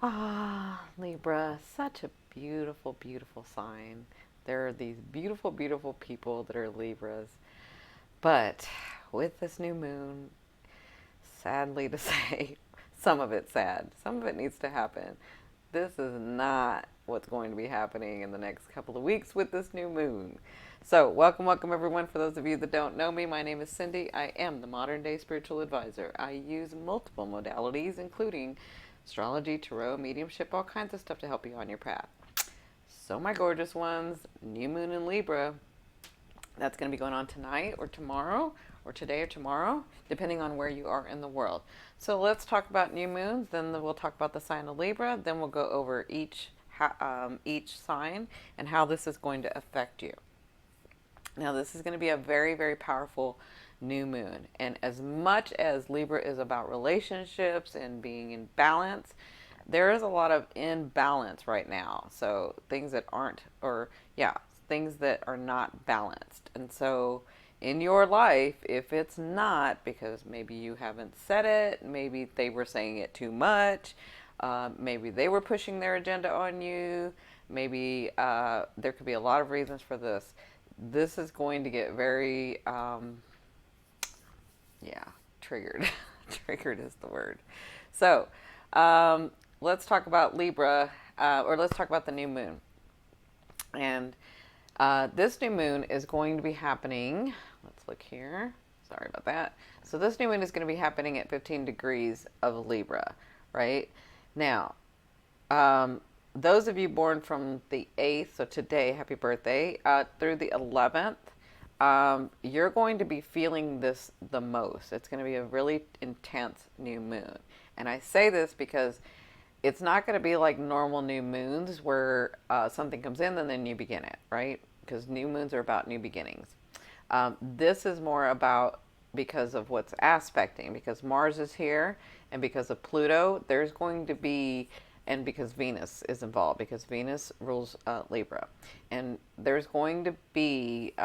Ah, Libra, such a beautiful, beautiful sign. There are these beautiful, beautiful people that are Libras. But with this new moon, sadly to say, some of it's sad. Some of it needs to happen. This is not what's going to be happening in the next couple of weeks with this new moon. So, welcome, welcome everyone. For those of you that don't know me, my name is Cindy. I am the modern day spiritual advisor. I use multiple modalities, including astrology, tarot, mediumship, all kinds of stuff to help you on your path. So, my gorgeous ones, new moon in Libra, that's going to be going on tonight or tomorrow or today or tomorrow, depending on where you are in the world. So let's talk about new moons. Then we'll talk about the sign of Libra. Then we'll go over each sign and how this is going to affect you. Now, this is going to be a very, very powerful new moon. And as much as Libra is about relationships and being in balance, there is a lot of imbalance right now. So things that aren't, or yeah, things that are not balanced. And so in your life, if it's not, because maybe you haven't said it, maybe they were saying it too much, maybe they were pushing their agenda on you, maybe there could be a lot of reasons for this. This is going to get very, yeah, triggered. Triggered is the word. So, let's talk about Libra, or let's talk about the new moon. And this new moon is going to be happening. Let's look here. Sorry about that. So, this new moon is going to be happening at 15 degrees of Libra, right? Now, those of you born from the 8th, so today, happy birthday, through the 11th, you're going to be feeling this the most. It's going to be a really intense new moon. And I say this because it's not going to be like normal new moons where something comes in and then you begin it, right? Because new moons are about new beginnings. This is more about because of what's aspecting, because Mars is here and because of Pluto, there's going to be, and because Venus is involved, because Venus rules Libra. And there's going to be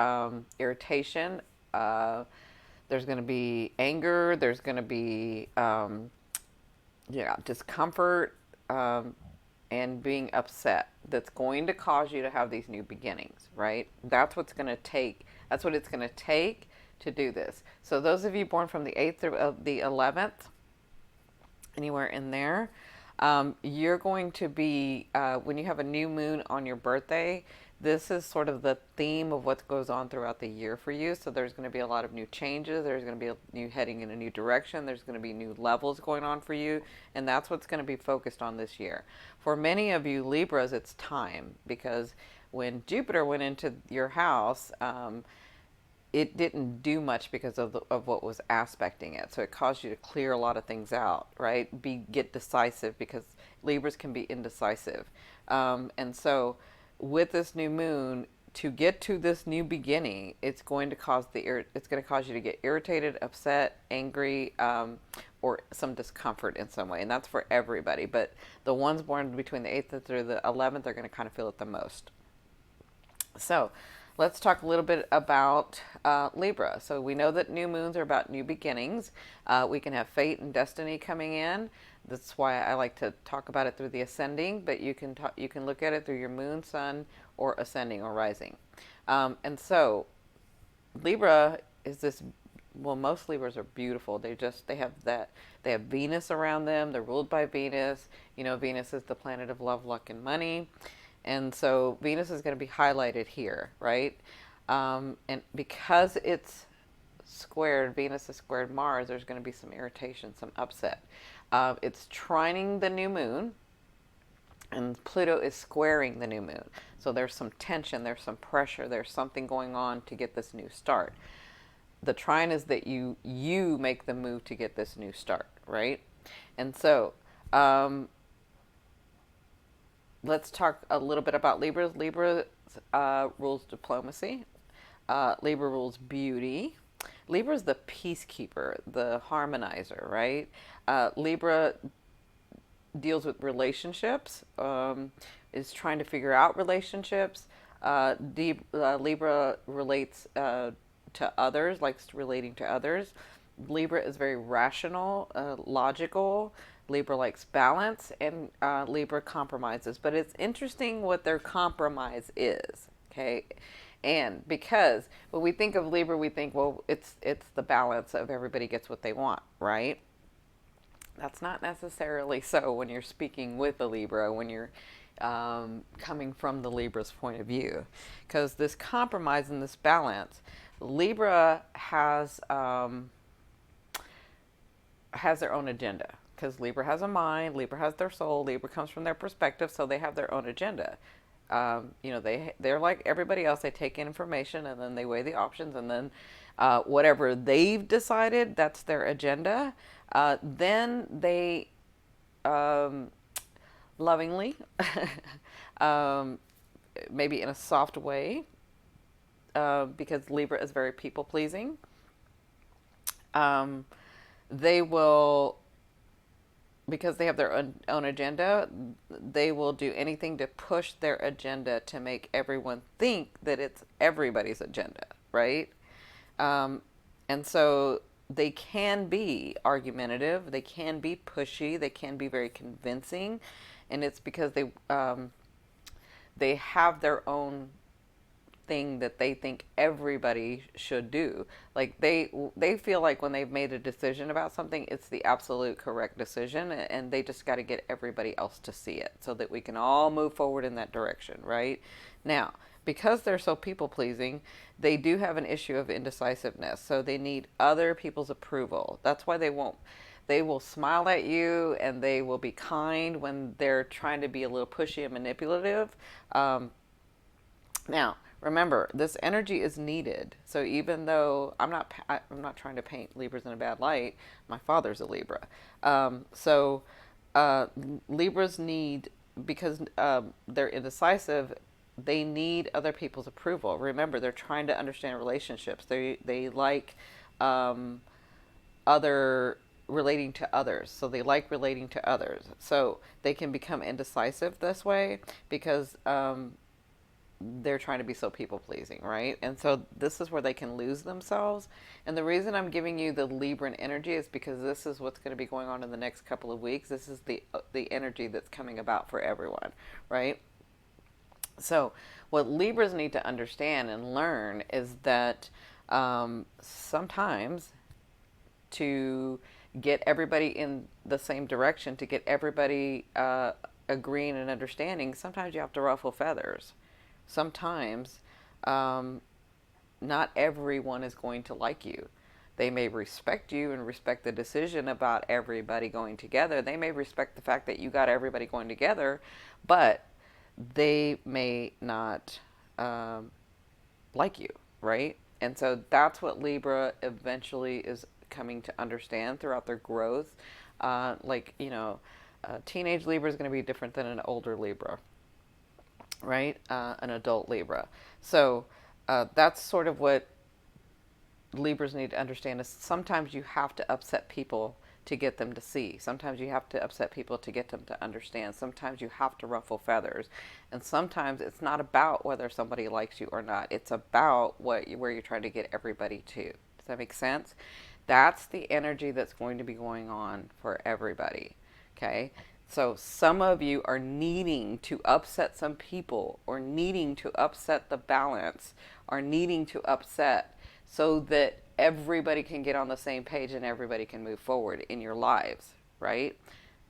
irritation, there's going to be anger, there's going to be, discomfort, and being upset that's going to cause you to have these new beginnings, right? That's what's going to take, that's what it's going to take to do this. So those of you born from the 8th through the 11th, anywhere in there, you're going to be, when you have a new moon on your birthday, this is sort of the theme of what goes on throughout the year for you. So there's going to be a lot of new changes. There's going to be a new heading in a new direction. There's going to be new levels going on for you. And that's what's going to be focused on this year. For many of you Libras, it's time, because when Jupiter went into your house, it didn't do much because of what was aspecting it. So it caused you to clear a lot of things out, right? Get decisive, because Libras can be indecisive. And so with this new moon, to get to this new beginning, it's going to cause you to get irritated, upset, angry, or some discomfort in some way. And that's for everybody. But the ones born between the 8th through the 11th are going to kind of feel it the most. So let's talk a little bit about Libra. So we know that new moons are about new beginnings. We can have fate and destiny coming in. That's why I like to talk about it through the ascending, but you can look at it through your moon, sun, or ascending or rising. And so Libra is this, well, most Libras are beautiful. They have Venus around them. They're ruled by Venus. You know, Venus is the planet of love, luck, and money. And so Venus is going to be highlighted here, right? And because it's squared, Venus is squared Mars, there's going to be some irritation, some upset. It's trining the new moon, and Pluto is squaring the new moon. So there's some tension, there's some pressure, there's something going on to get this new start. The trine is that you make the move to get this new start, right? And so, let's talk a little bit about Libra. Libra rules diplomacy. Libra rules beauty. Libra is the peacekeeper, the harmonizer, right? Libra deals with relationships, is trying to figure out relationships. Libra relates to others, likes relating to others. Libra is very rational, logical, Libra likes balance, and Libra compromises. But it's interesting what their compromise is. Okay, and because when we think of Libra, we think, well, it's the balance of everybody gets what they want, right? That's not necessarily so when you're speaking with a Libra, when you're coming from the Libra's point of view. Because this compromise and this balance, Libra has their own agenda. Because Libra has a mind, Libra has their soul, Libra comes from their perspective, so they have their own agenda. They're like everybody else. They take in information and then they weigh the options, and then whatever they've decided, that's their agenda. Then they lovingly, um, maybe in a soft way, because Libra is very people pleasing. They will, because they have their own agenda, they will do anything to push their agenda to make everyone think that it's everybody's agenda, right? And so they can be argumentative, they can be pushy, they can be very convincing, and it's because they have their own thing that they think everybody should do. Like they feel like when they've made a decision about something, it's the absolute correct decision, and they just got to get everybody else to see it so that we can all move forward in that direction, right? Now, because they're so people pleasing, they do have an issue of indecisiveness. So they need other people's approval. That's why they will smile at you and they will be kind when they're trying to be a little pushy and manipulative. Now, remember, this energy is needed. So even though I'm not trying to paint Libras in a bad light, my father's a Libra. So Libras need, because they're indecisive, they need other people's approval. Remember, they're trying to understand relationships. They like other relating to others. So they like relating to others. So they can become indecisive this way because they're trying to be so people pleasing, right? And so this is where they can lose themselves. And the reason I'm giving you the Libran energy is because this is what's going to be going on in the next couple of weeks. This is the energy that's coming about for everyone, right? So what Libras need to understand and learn is that sometimes to get everybody in the same direction, to get everybody agreeing and understanding, sometimes you have to ruffle feathers. Sometimes not everyone is going to like you. They may respect you and respect the decision about everybody going together. They may respect the fact that you got everybody going together, but they may not like you, right? And so that's what Libra eventually is coming to understand throughout their growth. Teenage Libra is going to be different than an older Libra, right? An adult Libra. So that's sort of what Libras need to understand, is sometimes you have to upset people to get them to see. Sometimes you have to upset people to get them to understand. Sometimes you have to ruffle feathers. And sometimes it's not about whether somebody likes you or not. It's about where you're trying to get everybody to. Does that make sense? That's the energy that's going to be going on for everybody. Okay? So some of you are needing to upset some people, or needing to upset the balance, or needing to upset so that everybody can get on the same page and everybody can move forward in your lives, right?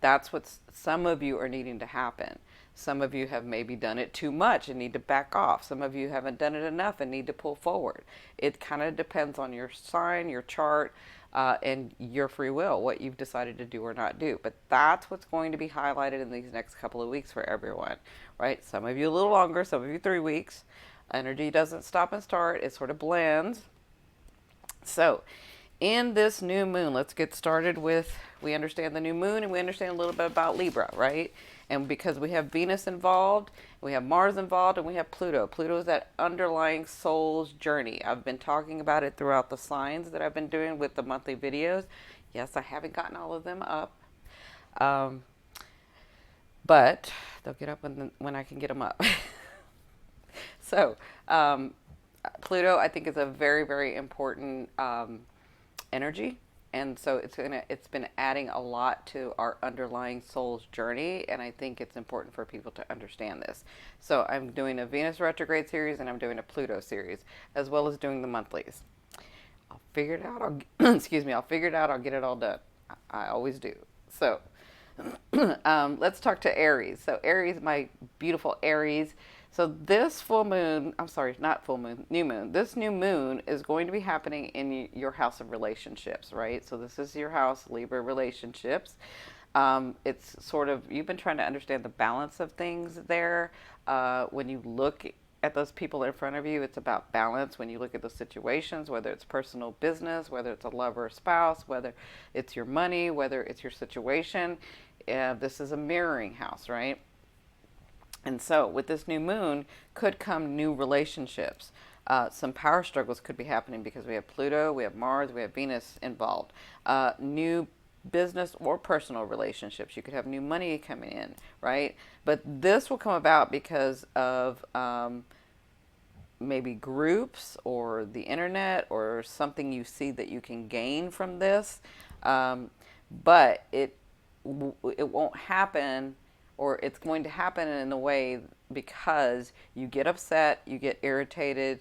That's what some of you are needing to happen. Some of you have maybe done it too much and need to back off. Some of you haven't done it enough and need to pull forward. It kind of depends on your sign, your chart, and your free will, what you've decided to do or not do. But that's what's going to be highlighted in these next couple of weeks for everyone, right? Some of you a little longer, some of you 3 weeks. Energy doesn't stop and start. It sort of blends. So, in this new moon, let's get started with, we understand the new moon and we understand a little bit about Libra, right? And because we have Venus involved, we have Mars involved, and we have Pluto. Pluto is that underlying soul's journey. I've been talking about it throughout the signs that I've been doing with the monthly videos. Yes, I haven't gotten all of them up. But they'll get up when I can get them up. So, Pluto, I think, is a very, very important energy. And so it's been adding a lot to our underlying soul's journey, and I think it's important for people to understand this. So I'm doing a Venus retrograde series and I'm doing a Pluto series, as well as doing the monthlies. I'll figure it out. Excuse me. I'll figure it out. I'll get it all done. I always do. So let's talk to Aries. So Aries, my beautiful Aries. So this full moon, I'm sorry, not full moon, new moon. This new moon is going to be happening in your house of relationships, right? So this is your house, Libra relationships. It's sort of, you've been trying to understand the balance of things there. When you look at those people in front of you, it's about balance. When you look at those situations, whether it's personal business, whether it's a lover or spouse, whether it's your money, whether it's your situation, this is a mirroring house, right? And so with this new moon could come new relationships. Some power struggles could be happening because we have Pluto, we have Mars, we have Venus involved. New business or personal relationships. You could have new money coming in, right? But this will come about because of maybe groups or the internet or something you see that you can gain from this. But it won't happen, or it's going to happen in a way because you get upset, you get irritated,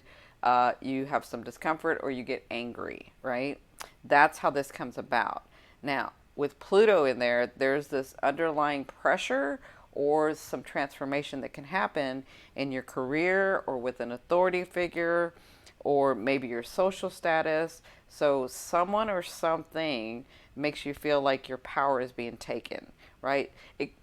you have some discomfort, or you get angry, right? That's how this comes about. Now, with Pluto in there, there's this underlying pressure or some transformation that can happen in your career or with an authority figure or maybe your social status. So someone or something makes you feel like your power is being taken, right?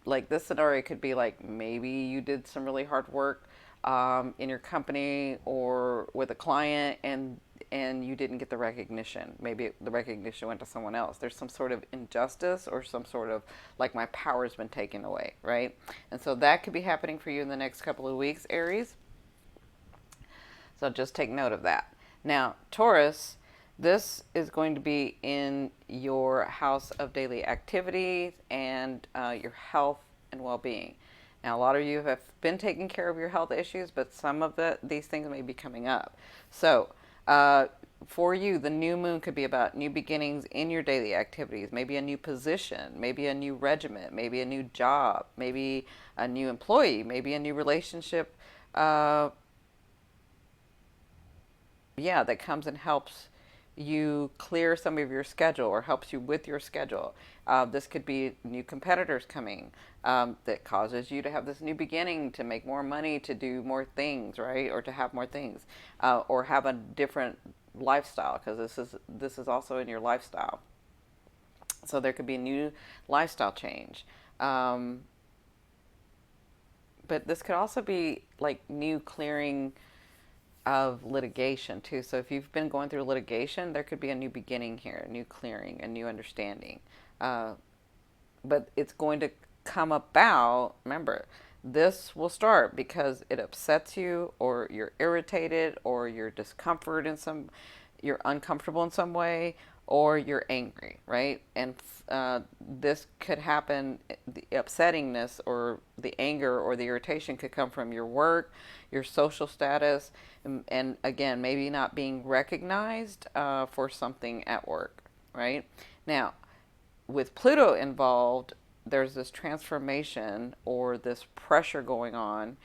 Like this scenario could be like maybe you did some really hard work in your company or with a client, and you didn't get the recognition. Maybe the recognition went to someone else. There's some sort of injustice or some sort of like my power's been taken away, right? And so that could be happening for you in the next couple of weeks, Aries. So just take note of that. Now, Taurus, this is going to be in your house of daily activities and your health and well-being. Now, a lot of you have been taking care of your health issues, but some of these things may be coming up. So, for you, the new moon could be about new beginnings in your daily activities, maybe a new position, maybe a new regiment, maybe a new job, maybe a new employee, maybe a new relationship. That comes and helps you clear some of your schedule or helps you with your schedule. This could be new competitors coming that causes you to have this new beginning to make more money, to do more things, right? Or to have more things, or have a different lifestyle, because this is also in your lifestyle. So there could be a new lifestyle change. But this could also be like new clearing of litigation too. So if you've been going through litigation, there could be a new beginning here, a new clearing, a new understanding. But it's going to come about, remember, this will start because it upsets you, or you're irritated, or you're you're uncomfortable in some way, or you're angry, right? And this could happen, the upsettingness or the anger or the irritation could come from your work, your social status, and again, maybe not being recognized for something at work, right? Now, with Pluto involved, there's this transformation or this pressure going on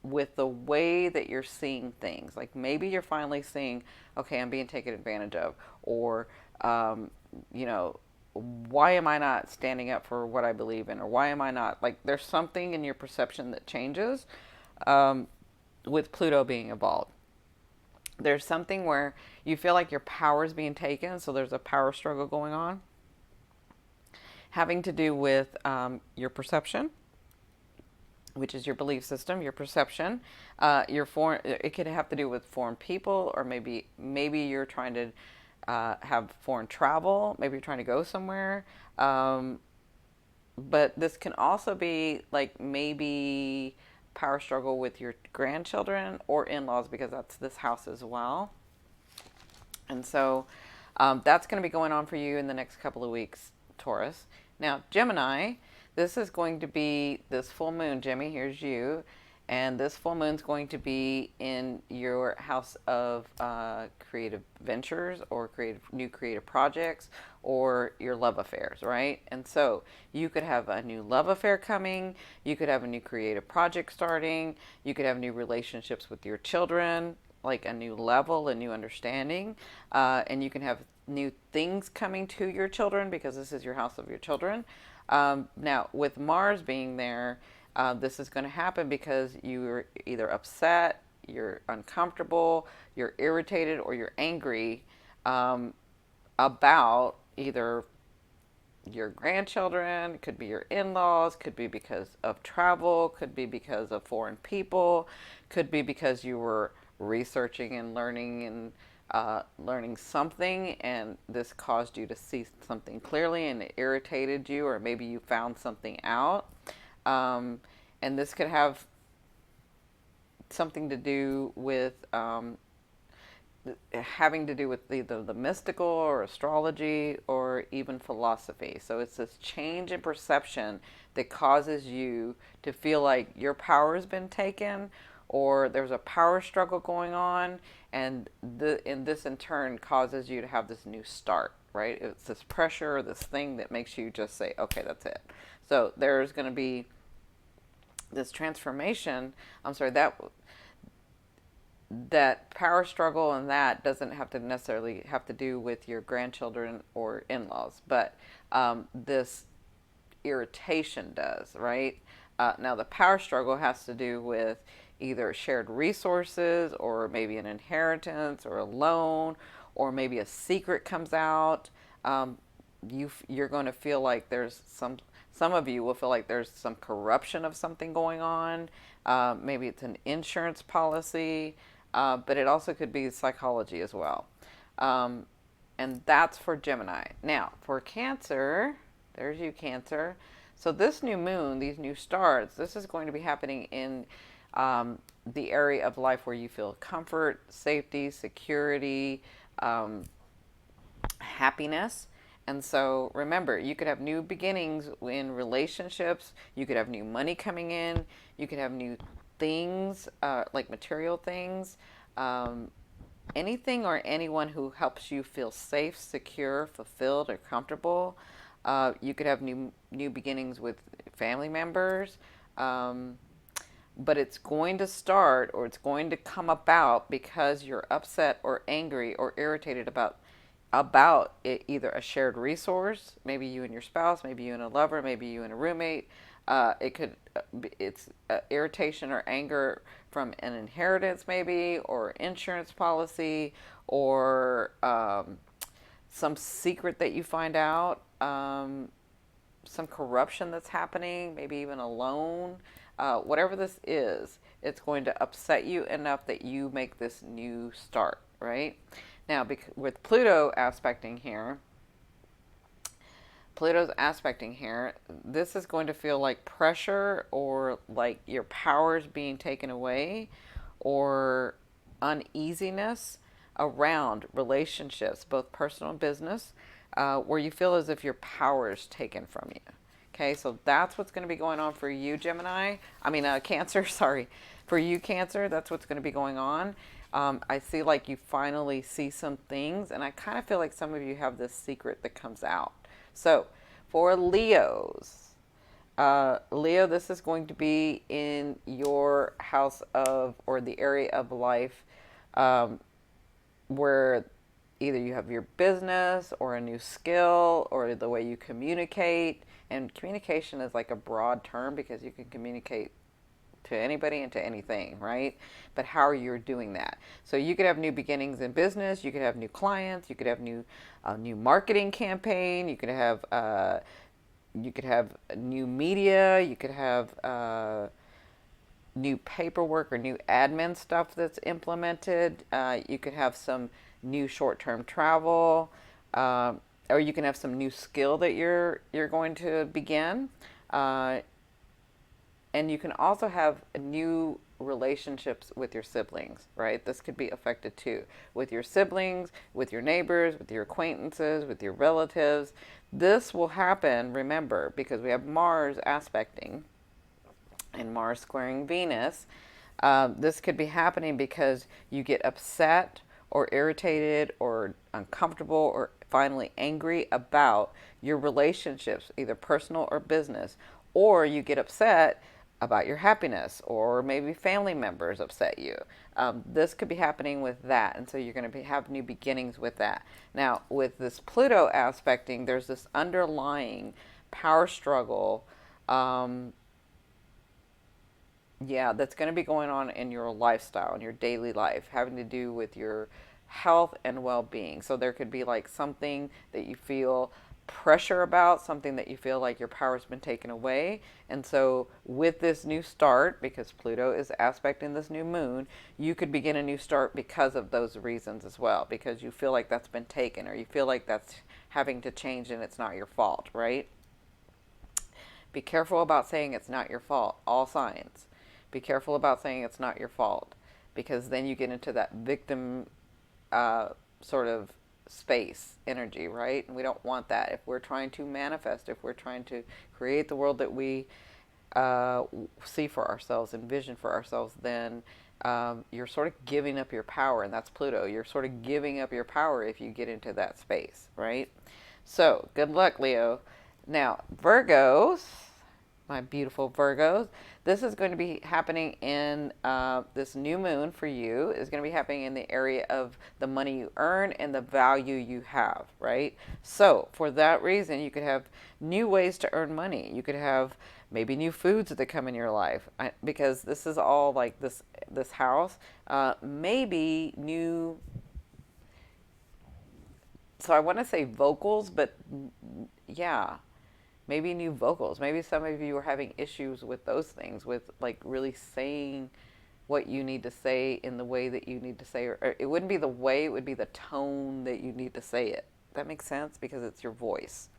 with the way that you're seeing things. Like maybe you're finally seeing, okay, I'm being taken advantage of, or, why am I not standing up for what I believe in, or why am I not, like there's something in your perception that changes with Pluto being involved. There's something where you feel like your power is being taken, so there's a power struggle going on, having to do with your perception, which is your belief system, your perception, your foreign. It could have to do with foreign people, or maybe you're trying to have foreign travel. Maybe you're trying to go somewhere. But this can also be like maybe power struggle with your grandchildren or in-laws, because that's this house as well. And so that's going to be going on for you in the next couple of weeks, Taurus. Now, Gemini, this is going to be this full moon. Jimmy, here's you. And this full moon is going to be in your house of creative ventures or new creative projects or your love affairs, right? And so you could have a new love affair coming, you could have a new creative project starting, you could have new relationships with your children, like a new level, a new understanding, and you can have new things coming to your children because this is your house of your children. Now, with Mars being there, this is going to happen because you're either upset, you're uncomfortable, you're irritated, or you're angry about either your grandchildren, could be your in-laws, could be because of travel, could be because of foreign people, could be because you were researching and learning something, and this caused you to see something clearly and it irritated you, or maybe you found something out. And this could have something to do with having to do with either the mystical or astrology or even philosophy. So it's this change in perception that causes you to feel like your power has been taken or there's a power struggle going on, and this in turn causes you to have this new start, right? It's this pressure or this thing that makes you just say, okay, that's it. So there's going to be this transformation. I'm sorry, that power struggle, and that doesn't have to necessarily have to do with your grandchildren or in-laws, but this irritation does, right? Now the power struggle has to do with either shared resources or maybe an inheritance or a loan, or maybe a secret comes out. You're going to feel like there's some of you will feel like there's some corruption of something going on. Maybe it's an insurance policy, but it also could be psychology as well. And that's for Gemini. Now, for Cancer, there's you, Cancer. So this new moon, these new stars, this is going to be happening in the area of life where you feel comfort, safety, security, happiness. And so remember, you could have new beginnings in relationships. You could have new money coming in. You could have new things, like material things. Anything or anyone who helps you feel safe, secure, fulfilled, or comfortable. You could have new beginnings with family members. But it's going to start, or it's going to come about because you're upset or angry or irritated about it, either a shared resource, maybe you and your spouse, maybe you and a lover, maybe you and a roommate. It's irritation or anger from an inheritance, maybe, or insurance policy, or some secret that you find out, some corruption that's happening, maybe even a loan. Whatever this is, it's going to upset you enough that you make this new start, right? Now, with Pluto's aspecting here, this is going to feel like pressure or like your powers being taken away or uneasiness around relationships, both personal and business, where you feel as if your power is taken from you. Okay, so that's what's going to be going on for you, Cancer, sorry. For you, Cancer, that's what's going to be going on. I see like you finally see some things, and I kind of feel like some of you have this secret that comes out. So for Leos, Leo, this is going to be in your house of, or the area of life where either you have your business or a new skill or the way you communicate. And communication is like a broad term because you can communicate to anybody and to anything, right? But how are you doing that? So you could have new beginnings in business. You could have new clients. You could have new marketing campaign. You could have new media. You could have new paperwork or new admin stuff that's implemented. You could have some new short-term travel. Or you can have some new skill that you're going to begin. And you can also have new relationships with your siblings, right? This could be affected too. With your siblings, with your neighbors, with your acquaintances, with your relatives. This will happen, remember, because we have Mars aspecting. and Mars squaring Venus. This could be happening because you get upset or irritated or uncomfortable or finally angry about your relationships, either personal or business, or you get upset about your happiness, or maybe family members upset you. This could be happening with that, and so you're going to have new beginnings with that. Now, with this Pluto aspecting, there's this underlying power struggle. Yeah, that's going to be going on in your lifestyle, in your daily life, having to do with your health and well-being. So there could be like something that you feel pressure about, something that you feel like your power's been taken away. And so with this new start, because Pluto is aspecting this new moon, you could begin a new start because of those reasons as well, because you feel like that's been taken, or you feel like that's having to change and it's not your fault, right? Be careful about saying it's not your fault. All signs. Be careful about saying it's not your fault, because then you get into that victim sort of space energy, right? And we don't want that. If we're trying to manifest, if we're trying to create the world that we see for ourselves, envision for ourselves, then you're sort of giving up your power, and that's Pluto. You're sort of giving up your power if you get into that space, right? So, good luck, Leo. Now, Virgos, my beautiful Virgos, this is going to be happening in this new moon for you, is going to be happening in the area of the money you earn and the value you have, right? So, for that reason, you could have new ways to earn money. You could have maybe new foods that come in your life, because this is all like this house. Maybe new, so I want to say vocals, but yeah, maybe new vocals. Maybe some of you are having issues with those things, with like really saying what you need to say in the way that you need to say, or it wouldn't be the way, it would be the tone that you need to say it. That makes sense, because it's your voice.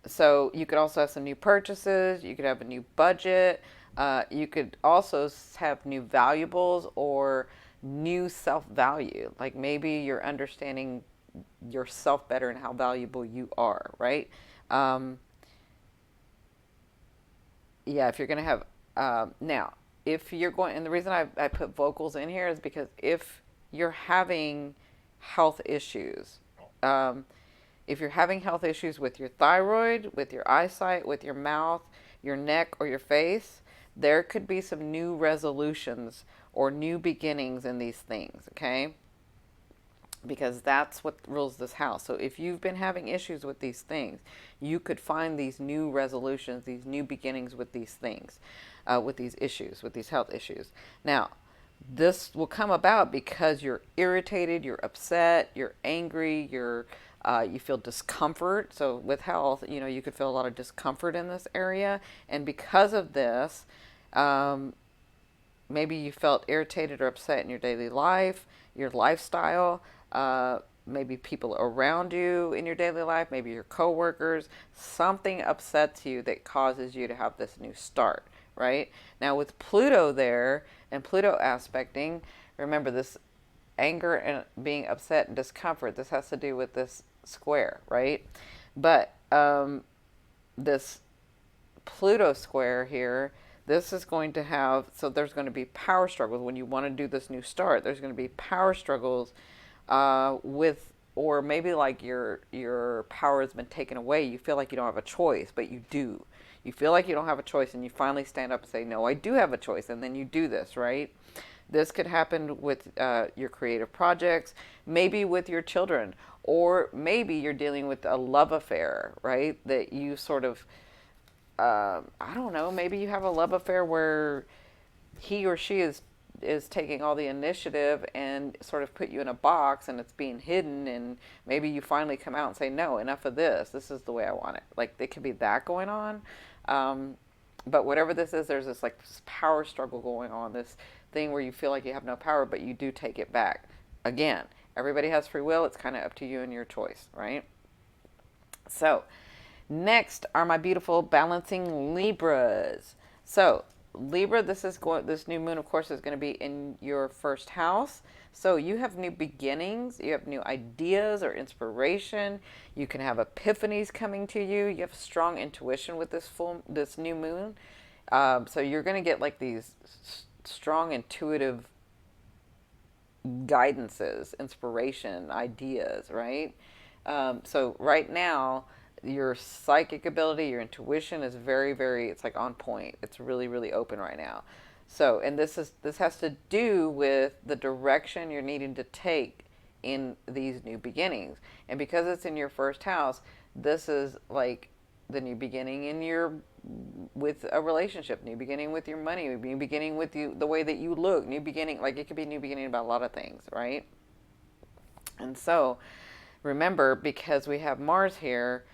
So you could also have some new purchases. You could have a new budget. You could also have new valuables or new self-value. Like maybe you're understanding yourself better and how valuable you are, right? Yeah, if you're going to have, now, if you're going, and the reason I put vocals in here is because if you're having health issues, if you're having health issues with your thyroid, with your eyesight, with your mouth, your neck, or your face, there could be some new resolutions or new beginnings in these things, okay? Because that's what rules this house. So if you've been having issues with these things, you could find these new resolutions, these new beginnings with these things, with these issues, with these health issues. Now, this will come about because you're irritated, you're upset, you're angry, you feel discomfort. So with health, you could feel a lot of discomfort in this area. And because of this, maybe you felt irritated or upset in your daily life, your lifestyle, maybe people around you in your daily life, maybe your coworkers. Something upsets you that causes you to have this new start, right? Now with Pluto there and Pluto aspecting, remember this anger and being upset and discomfort, this has to do with this square, right? But this Pluto square here, this is going to have, so there's going to be power struggles when you want to do this new start. There's going to be power struggles with, or maybe like your power has been taken away. You feel like you don't have a choice, but you do. You feel like you don't have a choice, and you finally stand up and say, no, I do have a choice, and then you do this, right? This could happen with your creative projects, maybe with your children, or maybe you're dealing with a love affair, right? That you sort of, I don't know, maybe you have a love affair where he or she is taking all the initiative and sort of put you in a box, and it's being hidden, and maybe you finally come out and say, no, enough of this. This is the way I want it. Like, there could be that going on. But whatever this is, there's this like this power struggle going on, this thing where you feel like you have no power, but you do take it back. Again, everybody has free will. It's kind of up to you and your choice, right? So next are my beautiful balancing Libras. So Libra, this new moon, of course, is going to be in your first house. So you have new beginnings, you have new ideas or inspiration. You can have epiphanies coming to you. You have strong intuition with this new moon. So you're going to get like these strong intuitive guidances, inspiration, ideas, right? So right now, your psychic ability, your intuition is very, very, it's like on point. It's really, really open right now. So, and this has to do with the direction you're needing to take in these new beginnings. And because it's in your first house, this is like the new beginning in your with a relationship, new beginning with your money, new beginning with you the way that you look, new beginning, like it could be new beginning about a lot of things, right? And so remember, because we have Mars here,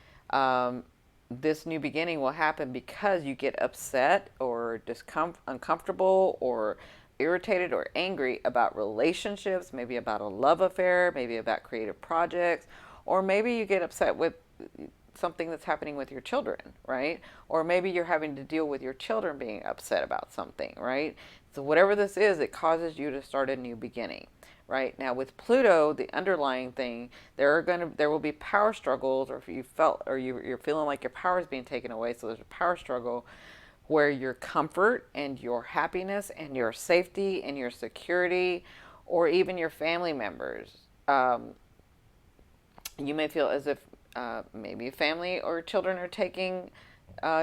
this new beginning will happen because you get upset or uncomfortable or irritated or angry about relationships, maybe about a love affair, maybe about creative projects, or maybe you get upset with something that's happening with your children, right? Or maybe you're having to deal with your children being upset about something, right? So whatever this is, it causes you to start a new beginning, right? Now with Pluto, the underlying thing, there will be power struggles, or if you felt or you're feeling like your power is being taken away, so there's a power struggle where your comfort and your happiness and your safety and your security, or even your family members, you may feel as if maybe family or children are taking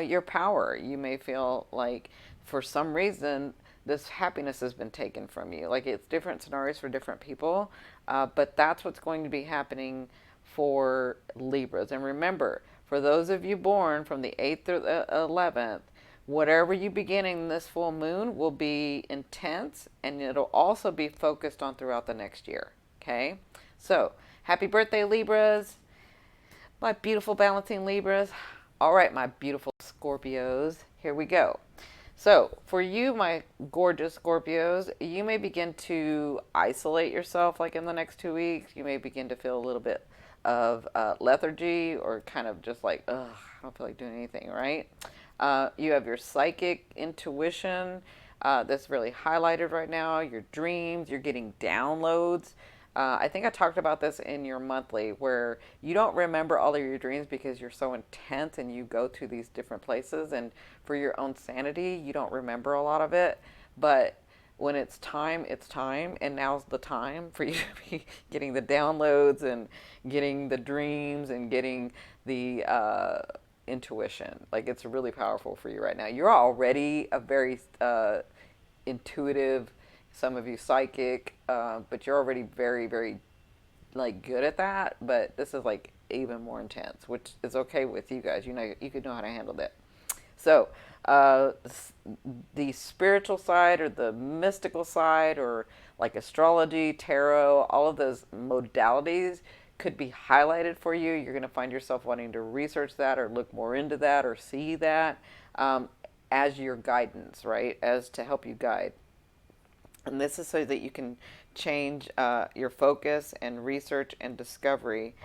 your power. You may feel like for some reason this happiness has been taken from you. Like it's different scenarios for different people, but that's what's going to be happening for Libras. And remember, for those of you born from the 8th through the 11th, whatever you begin in this full moon will be intense, and it'll also be focused on throughout the next year. Okay? So, happy birthday, Libras. My beautiful balancing Libras. All right, my beautiful Scorpios. Here we go. So, for you, my gorgeous Scorpios, you may begin to isolate yourself like in the next 2 weeks. You may begin to feel a little bit of lethargy or kind of just like, ugh, I don't feel like doing anything, right? You have your psychic intuition that's really highlighted right now, your dreams, you're getting downloads. I think I talked about this in your monthly, where you don't remember all of your dreams because you're so intense and you go to these different places, and for your own sanity, you don't remember a lot of it. But when it's time, and now's the time for you to be getting the downloads and getting the dreams and getting the intuition. Like it's really powerful for you right now. You're already a very intuitive, some of you psychic, but you're already very, very like good at that. But this is like even more intense, which is okay with you guys. You know, you could know how to handle that. So, the spiritual side or the mystical side, or like astrology, tarot, all of those modalities could be highlighted for you. You're going to find yourself wanting to research that or look more into that or see that as your guidance, right? As to help you guide. And this is so that you can change your focus and research and discovery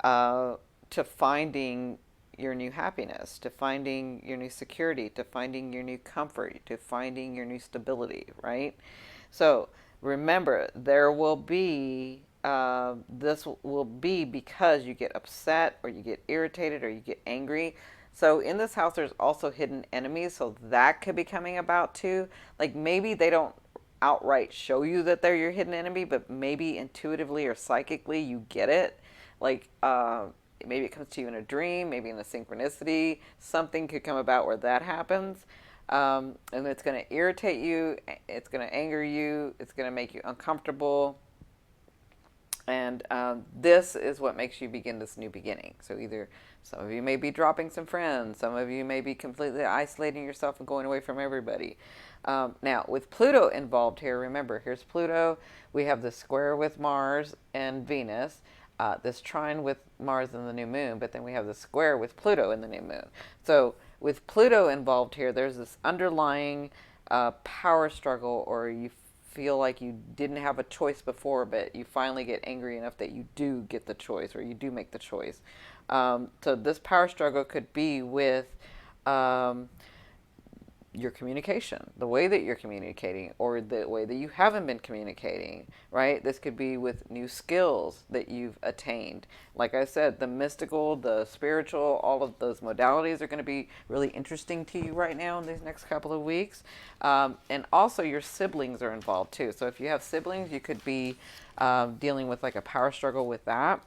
to finding your new happiness, to finding your new security, to finding your new comfort, to finding your new stability, right? So remember, there will be, this will be because you get upset or you get irritated or you get angry. So in this house, there's also hidden enemies. So that could be coming about too. Like maybe they don't outright show you that they're your hidden enemy, but maybe intuitively or psychically you get it. Like, maybe it comes to you in a dream, maybe in a synchronicity. Something could come about where that happens. And it's going to irritate you. It's going to anger you. It's going to make you uncomfortable. And this is what makes you begin this new beginning. So either some of you may be dropping some friends. Some of you may be completely isolating yourself and going away from everybody. Now, with Pluto involved here, remember, here's Pluto. We have the square with Mars and Venus. This trine with Mars and the new moon, but then we have the square with Pluto in the new moon. So with Pluto involved here, there's this underlying power struggle, or you feel like you didn't have a choice before, but you finally get angry enough that you do get the choice, or you do make the choice. So this power struggle could be with your communication, the way that you're communicating, or the way that you haven't been communicating, right? This could be with new skills that you've attained. Like I said, the mystical, the spiritual, all of those modalities are going to be really interesting to you right now in these next couple of weeks. And also your siblings are involved too. So if you have siblings, you could be dealing with like a power struggle with that,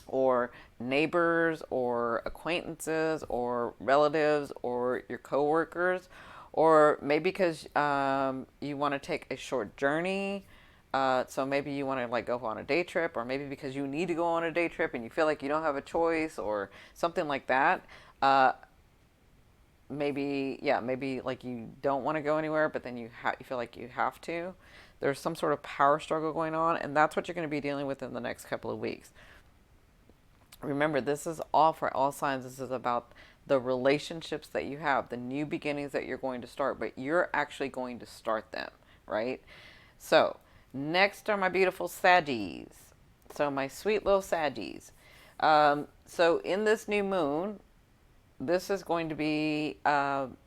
or neighbors or acquaintances or relatives or your coworkers, or maybe because you want to take a short journey. So maybe you want to like go on a day trip, or maybe because you need to go on a day trip and you feel like you don't have a choice or something like that. Maybe like you don't want to go anywhere, but then you feel like you have to. There's some sort of power struggle going on, and that's what you're going to be dealing with in the next couple of weeks. Remember, this is all for all signs. This is about the relationships that you have, the new beginnings that you're going to start, but you're actually going to start them, right? So, next are my beautiful Saggies. So, my sweet little Saggies. So, in this new moon, this is going to be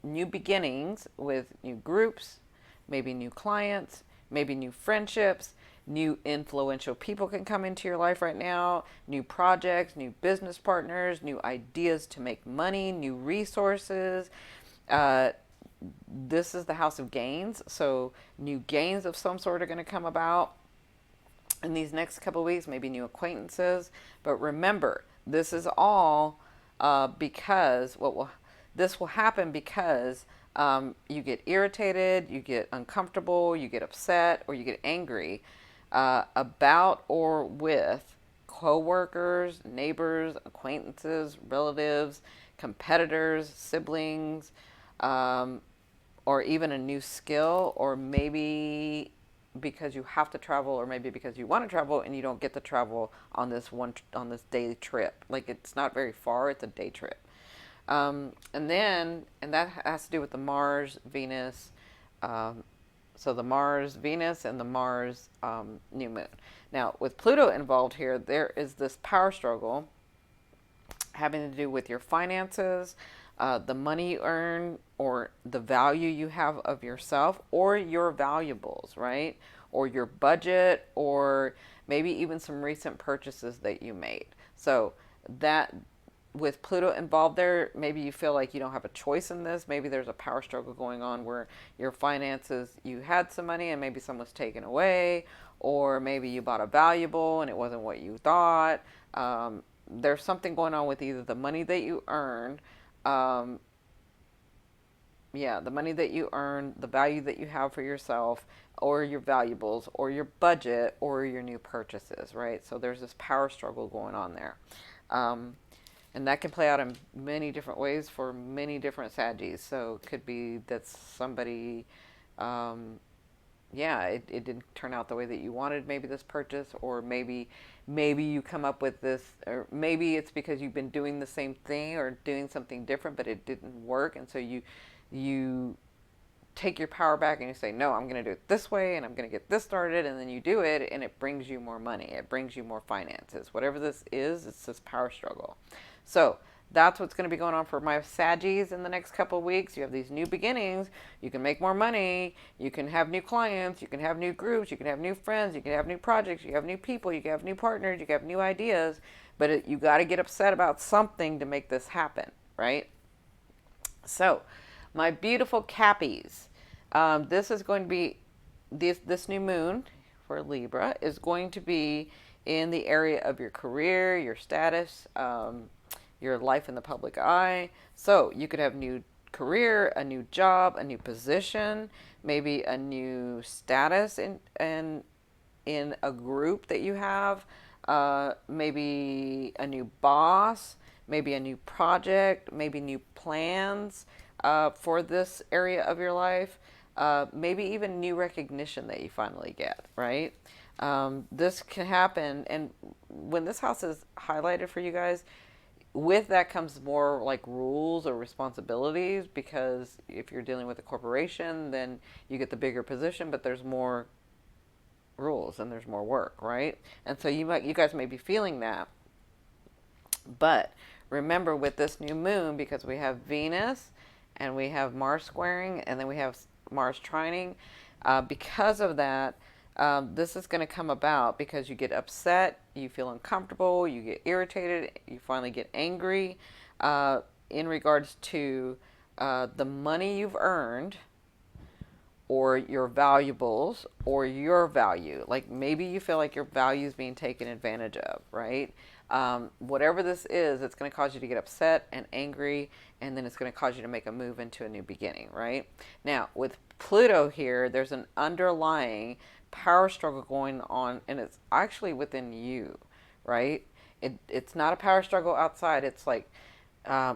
new beginnings with new groups, maybe new clients, maybe new friendships. New influential people can come into your life right now, new projects, new business partners, new ideas to make money, new resources. This is the house of gains, so new gains of some sort are going to come about in these next couple of weeks, maybe new acquaintances. But remember, this is all because this will happen because you get irritated, you get uncomfortable, you get upset, or you get angry about or with coworkers, neighbors, acquaintances, relatives, competitors, siblings, or even a new skill, or maybe because you have to travel, or maybe because you want to travel and you don't get to travel on this day trip. Like, it's not very far; it's a day trip. And that has to do with the Mars, Venus. So the Mars, Venus, and the Mars new moon. Now, with Pluto involved here, there is this power struggle having to do with your finances, the money you earn, or the value you have of yourself, or your valuables, right? Or your budget, or maybe even some recent purchases that you made. So that, with Pluto involved there, maybe you feel like you don't have a choice in this. Maybe there's a power struggle going on where your finances, you had some money and maybe some was taken away, or maybe you bought a valuable and it wasn't what you thought. There's something going on with either the money that you earn, the money that you earn, the value that you have for yourself, or your valuables, or your budget, or your new purchases, right? So there's this power struggle going on there. And that can play out in many different ways for many different Saggies. So it could be that somebody, it didn't turn out the way that you wanted, maybe this purchase, or maybe you come up with this, or maybe it's because you've been doing the same thing or doing something different, but it didn't work. And so you take your power back and you say, no, I'm going to do it this way, and I'm going to get this started. And then you do it, and it brings you more money. It brings you more finances. Whatever this is, it's this power struggle. So that's what's going to be going on for my Saggies in the next couple of weeks. You have these new beginnings. You can make more money. You can have new clients. You can have new groups. You can have new friends. You can have new projects. You can have new people. You can have new partners. You can have new ideas. But you got to get upset about something to make this happen, right? So, my beautiful Cappies. This is going to be, this new moon for Libra is going to be in the area of your career, your status, your life in the public eye. So you could have new career, a new job, a new position, maybe a new status in a group that you have, maybe a new boss, maybe a new project, maybe new plans for this area of your life, maybe even new recognition that you finally get, right? This can happen, and when this house is highlighted for you guys, with that comes more like rules or responsibilities, because if you're dealing with a corporation, then you get the bigger position, but there's more rules and there's more work, right? And so you guys may be feeling that. But remember, with this new moon, because we have Venus and we have Mars squaring, and then we have Mars trining. Because of that, this is going to come about because you get upset, you feel uncomfortable, you get irritated, you finally get angry in regards to the money you've earned, or your valuables, or your value. Like maybe you feel like your value is being taken advantage of, right? Whatever this is, it's going to cause you to get upset and angry, and then it's going to cause you to make a move into a new beginning, right? Now, with Pluto here, there's an underlying power struggle going on, and it's actually within you, right? It's not a power struggle outside. It's like,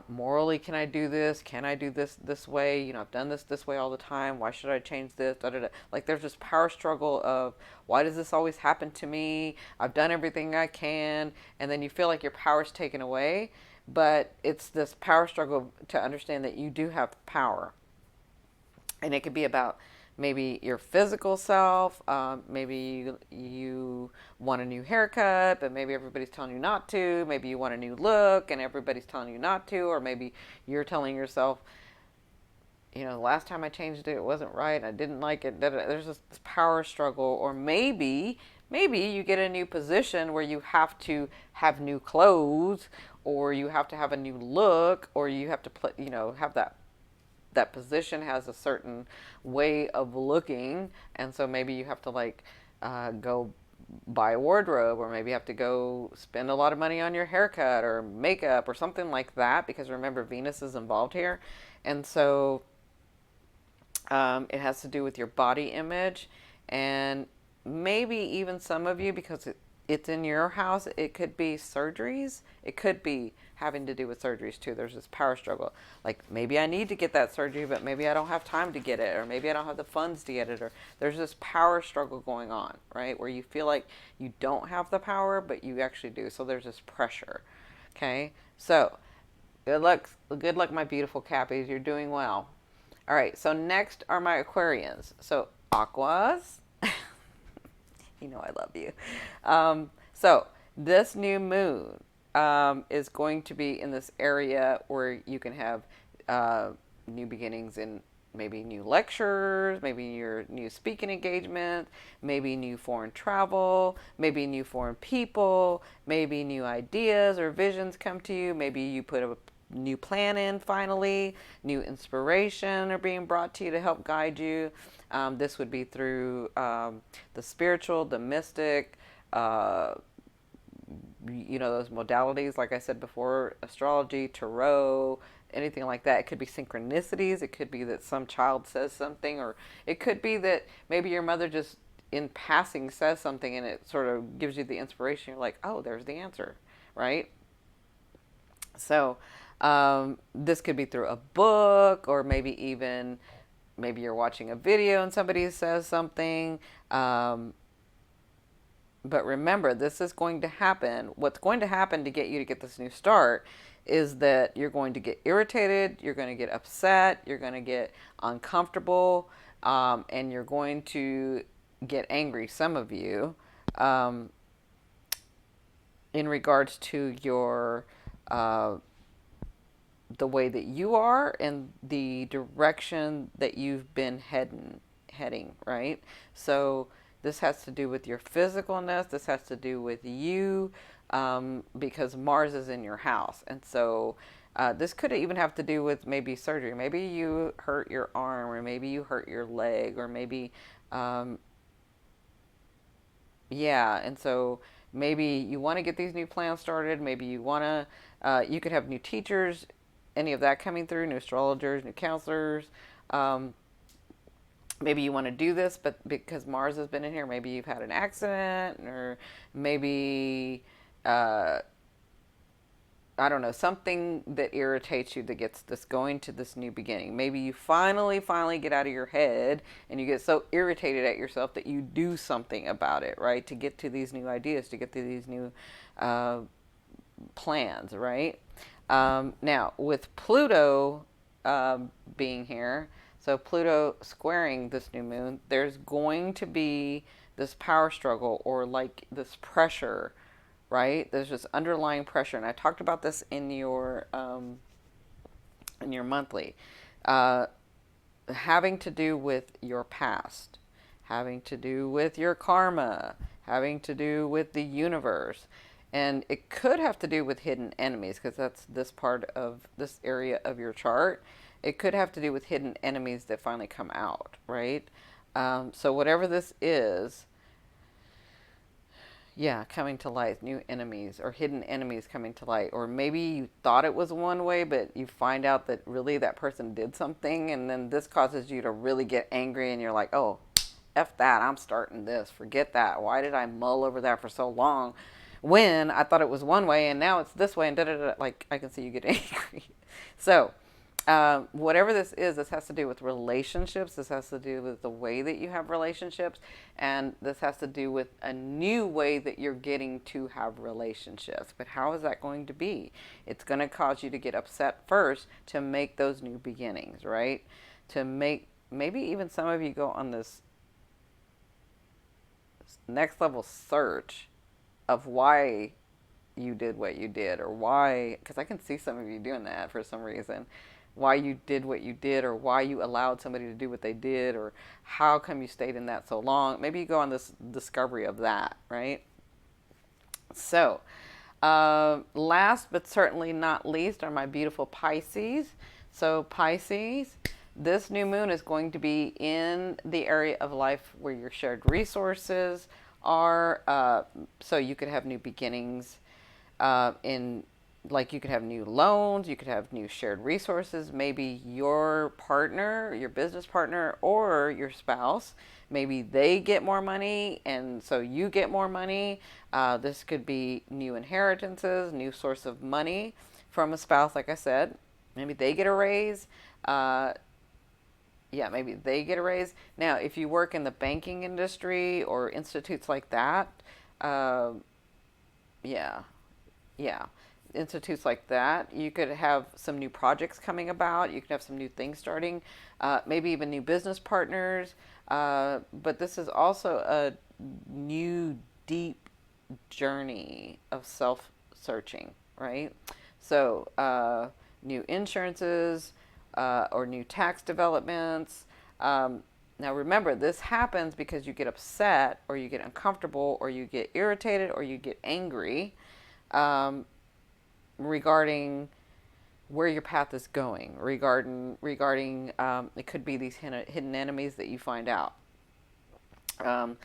morally, can I do this? Can I do this way? You know, I've done this way all the time. Why should I change this? Da, da, da. Like there's this power struggle of, why does this always happen to me? I've done everything I can, and then you feel like your power's taken away. But it's this power struggle to understand that you do have power, and it could be about maybe your physical self. Maybe you want a new haircut, but maybe everybody's telling you not to. Maybe you want a new look, and everybody's telling you not to. Or maybe you're telling yourself, you know, the last time I changed it, it wasn't right. I didn't like it. There's this power struggle. Or maybe you get a new position where you have to have new clothes, or you have to have a new look, or you have to have that position has a certain way of looking, and so maybe you have to like go buy a wardrobe, or maybe you have to go spend a lot of money on your haircut or makeup or something like that, because remember, Venus is involved here. And so it has to do with your body image, and maybe even some of you, because it's in your house, it could be surgeries. It could be having to do with surgeries too. There's this power struggle. Like maybe I need to get that surgery, but maybe I don't have time to get it, or maybe I don't have the funds to get it, or there's this power struggle going on, right? Where you feel like you don't have the power, but you actually do. So there's this pressure. Okay. So good luck, my beautiful Cappies. You're doing well. All right, so next are my Aquarians. So Aquas, you know I love you. So this new moon is going to be in this area where you can have new beginnings in maybe new lectures, maybe your new speaking engagement, maybe new foreign travel, maybe new foreign people, maybe new ideas or visions come to you. Maybe you put a new plan in finally, new inspiration are being brought to you to help guide you. This would be through the spiritual, the mystic, those modalities, like I said before, astrology, tarot, anything like that. It could be synchronicities. It could be that some child says something, or it could be that maybe your mother just in passing says something and it sort of gives you the inspiration. You're like, oh, there's the answer, right? So this could be through a book, or maybe you're watching a video and somebody says something. But remember, this is going to happen. What's going to happen to get you to get this new start is that you're going to get irritated, you're going to get upset, you're going to get uncomfortable, and you're going to get angry, some of you, in regards to your the way that you are and the direction that you've been heading, right? So this has to do with your physicalness. This has to do with you, because Mars is in your house. And so this could even have to do with maybe surgery. Maybe you hurt your arm, or maybe you hurt your leg, or maybe, yeah. And so maybe you want to get these new plans started. Maybe you could have new teachers, any of that coming through, new astrologers, new counselors. Maybe you want to do this, but because Mars has been in here, maybe you've had an accident, or maybe, I don't know, something that irritates you that gets this going to this new beginning. Maybe you finally get out of your head and you get so irritated at yourself that you do something about it, right? To get to these new ideas, to get to these new plans, right? Now, with Pluto being here, so Pluto squaring this new moon, there's going to be this power struggle, or like this pressure, right? There's this underlying pressure, and I talked about this in your monthly. uh, having to do with your past, having to do with your karma, having to do with the universe. And it could have to do with hidden enemies, because that's this part of this area of your chart. It could have to do with hidden enemies that finally come out, right? So whatever this is, yeah, coming to light, new enemies or hidden enemies coming to light. Or maybe you thought it was one way, but you find out that really that person did something, and then this causes you to really get angry, and you're like, oh, F that, I'm starting this. Forget that. Why did I mull over that for so long when I thought it was one way and now it's this way, and da da da. Like, I can see you get angry. So, whatever this is, this has to do with relationships. This has to do with the way that you have relationships. And this has to do with a new way that you're getting to have relationships. But how is that going to be? It's going to cause you to get upset first to make those new beginnings, right? To make, maybe even some of you go on this next level search of why you did what you did, or why, because I can see some of you doing that for some reason, why you did what you did, or why you allowed somebody to do what they did, or how come you stayed in that so long. Maybe you go on this discovery of that, right? So, last but certainly not least are my beautiful Pisces. So Pisces, this new moon is going to be in the area of life where your shared resources are. So you could have new beginnings in, like, you could have new loans, you could have new shared resources. Maybe your partner, your business partner, or your spouse, maybe they get more money and so you get more money. This could be new inheritances, new source of money from a spouse, like I said. Maybe they get a raise. Yeah, maybe they get a raise. Now, if you work in the banking industry or institutes like that, uh, yeah, yeah, institutes like that, you could have some new projects coming about. You could have some new things starting, maybe even new business partners. But this is also a new, deep journey of self searching, right? So, new insurances or new tax developments. Now, remember, this happens because you get upset, or you get uncomfortable, or you get irritated, or you get angry um, regarding where your path is going. Regarding it could be these hidden enemies that you find out. Um,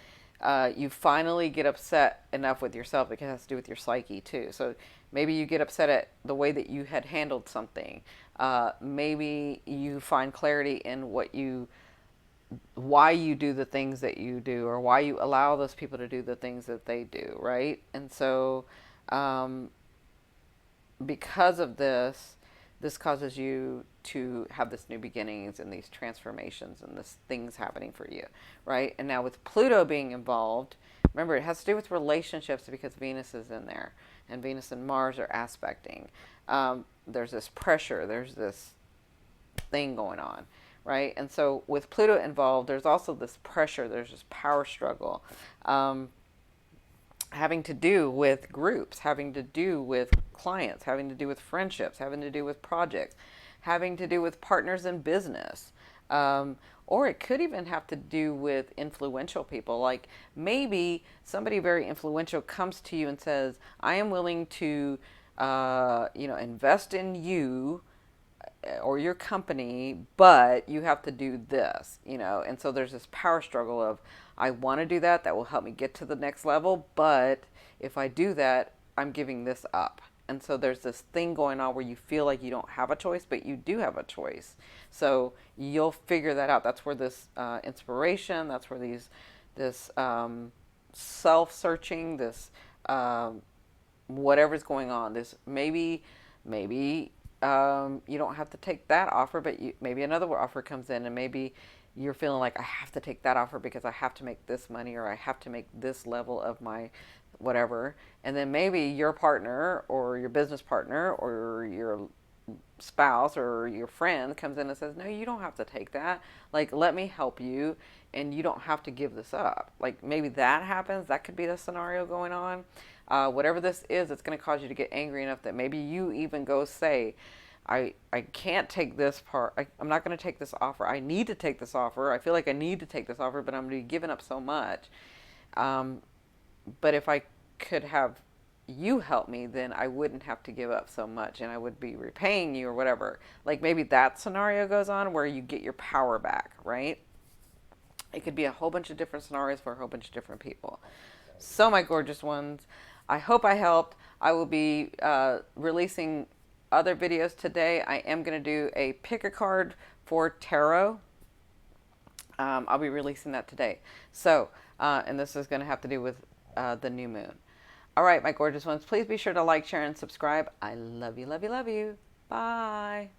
you finally get upset enough with yourself, because it has to do with your psyche too. So maybe you get upset at the way that you had handled something. Maybe you find clarity in why you do the things that you do, or why you allow those people to do the things that they do, right? And so, um, because of this, this causes you to have this new beginnings and these transformations and this things happening for you, right? And now with Pluto being involved, remember, it has to do with relationships because Venus is in there, and Venus and Mars are aspecting. There's this pressure, there's this thing going on, right? And so with Pluto involved, there's also this pressure, there's this power struggle. Having to do with groups, having to do with clients, having to do with friendships, having to do with projects, having to do with partners in business. Or it could even have to do with influential people. Like, maybe somebody very influential comes to you and says, I am willing to, invest in you or your company, but you have to do this, and so there's this power struggle of, I want to do that, that will help me get to the next level, but if I do that, I'm giving this up. And so there's this thing going on where you feel like you don't have a choice, but you do have a choice. So you'll figure that out. That's where this inspiration, that's where this self-searching, this whatever's going on, this maybe you don't have to take that offer, but maybe another offer comes in, and maybe you're feeling like, I have to take that offer because I have to make this money, or I have to make this level of my whatever. And then maybe your partner or your business partner or your spouse or your friend comes in and says, no, you don't have to take that. Like, let me help you, and you don't have to give this up. Like, maybe that happens. That could be the scenario going on. Whatever this is, it's going to cause you to get angry enough that maybe you even go say, I can't take this part. I'm not going to take this offer. I need to take this offer. I feel like I need to take this offer, but I'm going to be giving up so much. Um, but if I could have you help me, then I wouldn't have to give up so much and I would be repaying you or whatever. Like maybe that scenario goes on where you get your power back, right? It could be a whole bunch of different scenarios for a whole bunch of different people. So, my gorgeous ones, I hope I helped. I will be releasing other videos today. I am going to do a pick a card for tarot. I'll be releasing that today. So, and this is going to have to do with the new moon. All right, my gorgeous ones, please be sure to like, share, and subscribe. I love you, love you, love you. Bye.